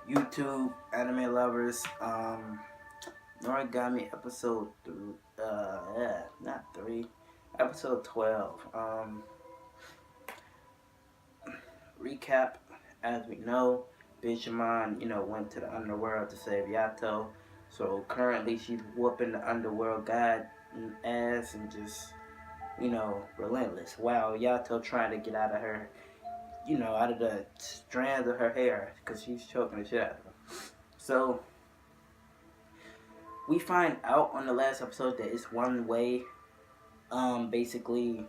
YouTube anime lovers. Noragami episode not 3, episode 12. Recap. As we know, Bishamon, went to the underworld to save Yato. So currently she's whooping the underworld god ass and just, relentless. While Yato trying to get out of her, out of the strands of her hair because she's choking the shit out of her. So we find out on the last episode that it's one way, basically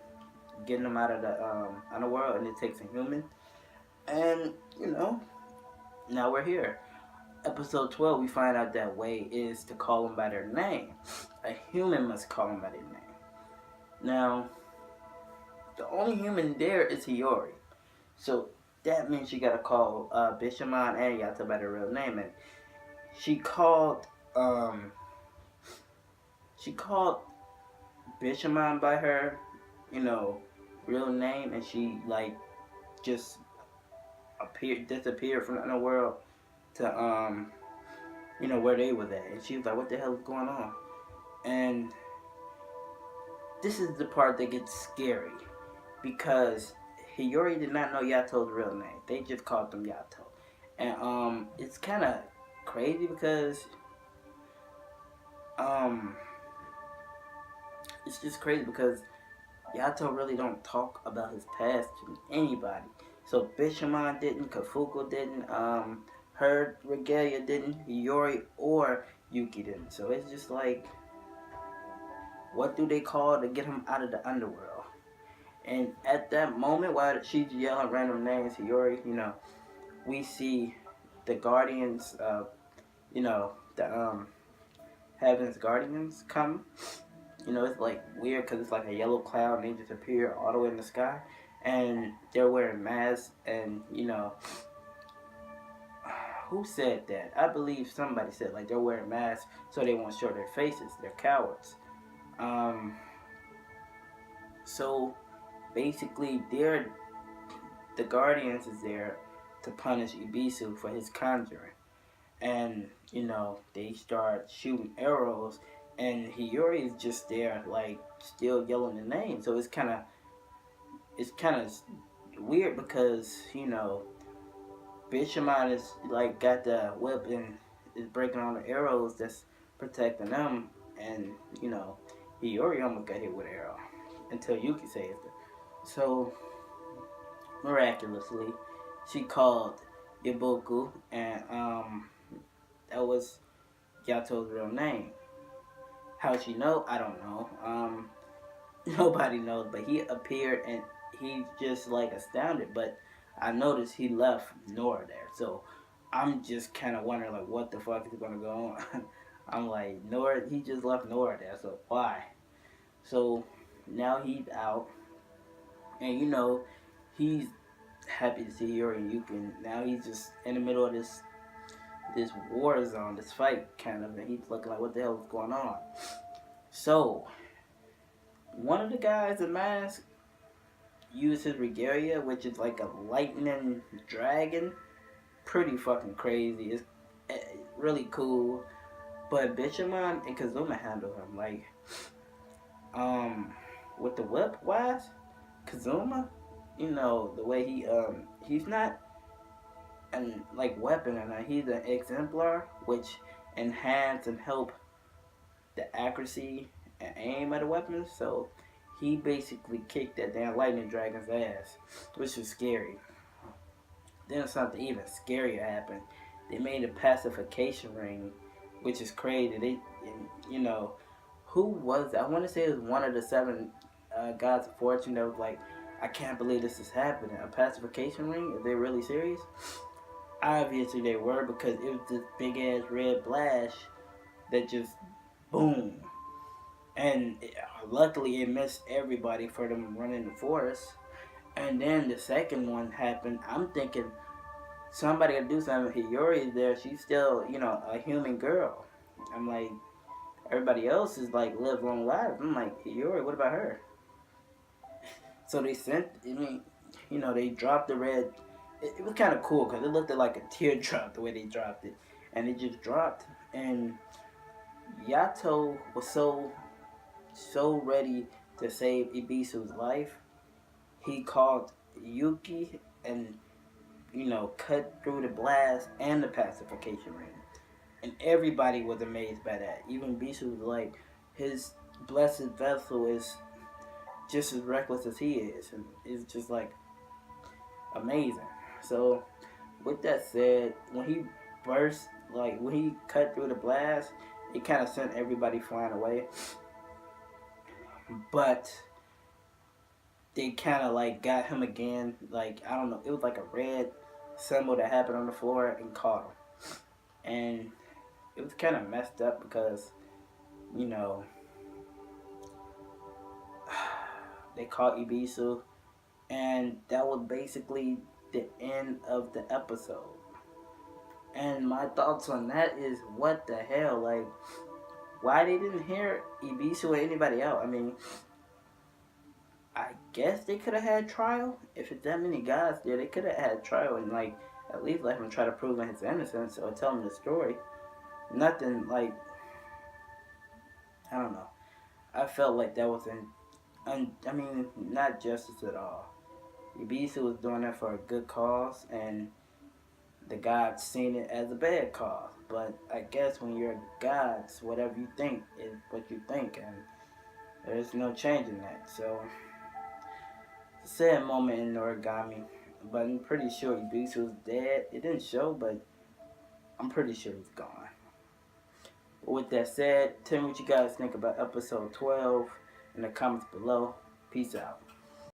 getting them out of the underworld, and it takes a human. And now we're here. Episode 12, we find out that way is to call them by their name. A human must call them by their name. Now, the only human there is Hiyori. So that means you gotta call Bishamon and Yato by their real name. And she called Bishamon by her, real name, and she just disappeared from the underworld to where they was at, and she was like, "What the hell is going on?" And this is the part that gets scary because Hiyori did not know Yato's real name. They just called him Yato, and it's kind of crazy because it's just crazy because Yato really don't talk about his past to anybody. So Bishamon didn't, Kafuko didn't, her Regalia didn't, Hiyori or Yuki didn't. So it's just like, what do they call to get him out of the underworld? And at that moment, while she's yelling random names, Hiyori, we see the Guardians, the Heaven's Guardians come. It's like weird because it's like a yellow cloud and they just appear all the way in the sky. And they're wearing masks, and who said that? I believe somebody said like they're wearing masks so they won't show their faces. They're cowards. So basically, the Guardians is there to punish Ibisu for his conjuring, and they start shooting arrows, and Hiyori is just there like still yelling the name. So it's kind of weird because Bishamon is like got the whip and is breaking all the arrows that's protecting them, and Hiyori almost got hit with an arrow until Yuki saved her. So miraculously, she called Yoboku, and that was Yato's real name. How she know? I don't know. Nobody knows, but he appeared and he's just like astounded. But I noticed he left Nora there, so I'm just kind of wondering like what the fuck is gonna go on. I'm like, Nora, he just left Nora there, so why? So now he's out, and he's happy to see her and Yuki. Now he's just in the middle of this war zone, this fight kind of, and he's looking like, what the hell is going on? So one of the guys in mask used his regalia, which is like a lightning dragon. Pretty fucking crazy. It's really cool. But Bishamon and Kazuma handle him like, with the whip wise, Kazuma, the way he's not an like weapon, and he's an exemplar, which enhance and help the accuracy and aim of the weapons. So he basically kicked that damn lightning dragon's ass, which was scary. Then something even scarier happened. They made a pacification ring, which is crazy. Who was it? I want to say it was one of the 7 gods of fortune that was like, I can't believe this is happening. A pacification ring? Are they really serious? Obviously they were, because it was this big ass red blast that just boom. And luckily it missed everybody for them running the forest. And then the second one happened. I'm thinking somebody gotta do something. Hiyori is there. She's still, a human girl. I'm like, everybody else is like live long lives. I'm like, Hiyori, what about her? So they sent, they dropped the red it was kind of cool because it looked like a teardrop the way they dropped it, and it just dropped. And Yato was so ready to save Ibisu's life. He called Yuki and cut through the blast and the pacification ring. And everybody was amazed by that. Even Bisu was like, his blessed vessel is just as reckless as he is, and it's just like amazing. So, with that said, when he burst, like when he cut through the blast, it kind of sent everybody flying away. But they kind of like got him again. Like I don't know, it was like a red symbol that happened on the floor and caught him, and it was kind of messed up because you know they caught Ibisu, and that was basically the end of the episode. And my thoughts on that is, what the hell? Like, why they didn't hear Ibisu or anybody else? I mean, I guess they could have had trial. If it's that many guys there, they could have had trial and like at least let him try to prove his innocence or tell him the story. Nothing like, I don't know. I felt like that was I mean, not justice at all. Ibisu was doing that for a good cause, and the gods seen it as a bad cause. But I guess when you're gods, whatever you think is what you think, and there's no changing that. So, it's a sad moment in Noragami, but I'm pretty sure Ibisu was dead. It didn't show, but I'm pretty sure he's gone. But with that said, tell me what you guys think about episode 12 in the comments below. Peace out.